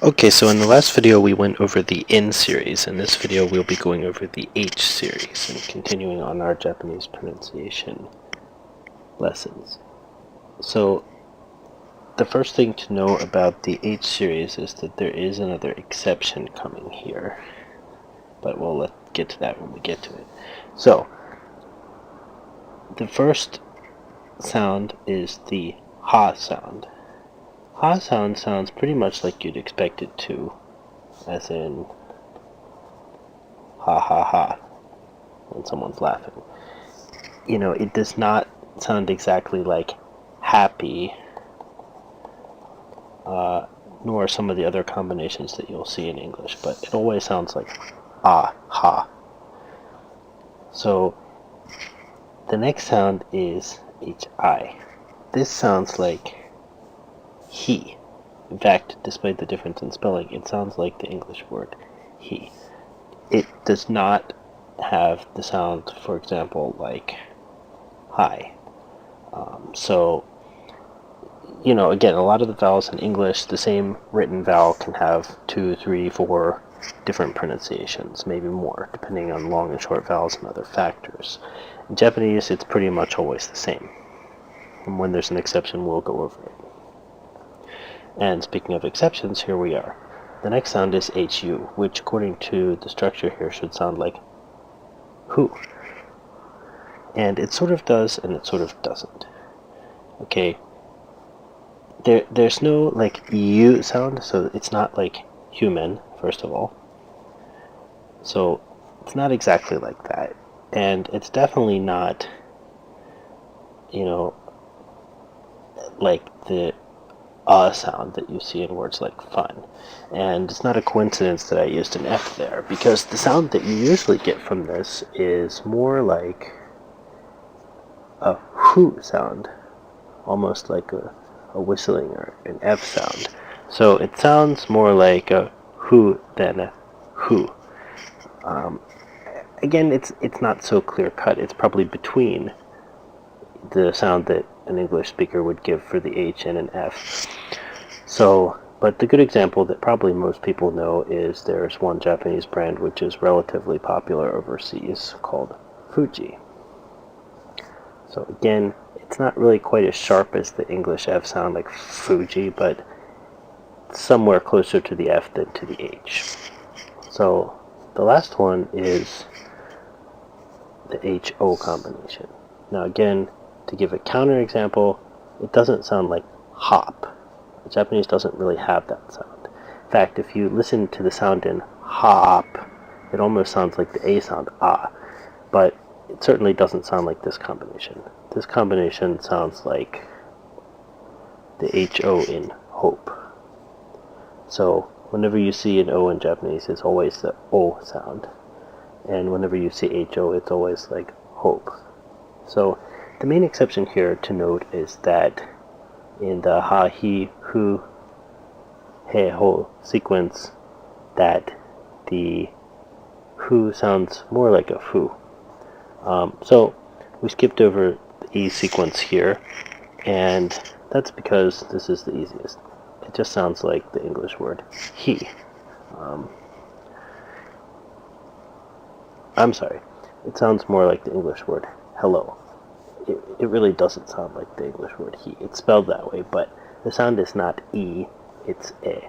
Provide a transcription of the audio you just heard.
Okay, so in the last video we went over the N series. In this video we'll be going over the H series and continuing on our Japanese pronunciation lessons. So the first thing to know about the H series is that there is another exception coming here, but we'll get to that when we get to it. So the first sound is the ha sound. Ha sound sounds pretty much like you'd expect it to, as in ha ha ha when someone's laughing. You know, it does not sound exactly like happy, nor some of the other combinations that you'll see in English, but it always sounds like ah, ha. So the next sound is hi. This sounds like he. In fact, despite the difference in spelling, it sounds like the English word he. It does not have the sound, for example, like hi. So, you know, again, a lot of the vowels in English, the same written vowel can have 2, 3, 4 different pronunciations, maybe more, depending on long and short vowels and other factors. In Japanese, it's pretty much always the same. And when there's an exception, we'll go over it. And speaking of exceptions, here we are. The next sound is HU, which according to the structure here should sound like who. And it sort of does, and it sort of doesn't. Okay, there's no like U sound, so it's not like human, first of all. So it's not exactly like that. And it's definitely not, you know, like the sound that you see in words like fun. And it's not a coincidence that I used an F there, because the sound that you usually get from this is more like a who sound, almost like a whistling or an F sound. So it sounds more like a who than a who. Again, it's not so clear cut. It's probably between the sound that an English speaker would give for the H and an F. So, but the good example that probably most people know is there's one Japanese brand which is relatively popular overseas called Fuji. So again, it's not really quite as sharp as the English F sound like Fuji, but somewhere closer to the F than to the H. So the last one is the H-O combination. Now again, to give a counter example, it doesn't sound like hop. The Japanese doesn't really have that sound. In fact, if you listen to the sound in hop, it almost sounds like the A sound, ah, but it certainly doesn't sound like this combination. This combination sounds like the H-O in hope. So whenever you see an O in Japanese, it's always the O sound. And whenever you see H-O, it's always like hope. So the main exception here to note is that in the ha, he, hu, he, ho sequence, that the hu sounds more like a fu. So we skipped over the E sequence here, and that's because this is the easiest. It just sounds like the English word he. I'm sorry, it sounds more like the English word hello. It really doesn't sound like the English word he. It's spelled that way, but the sound is not E, it's E.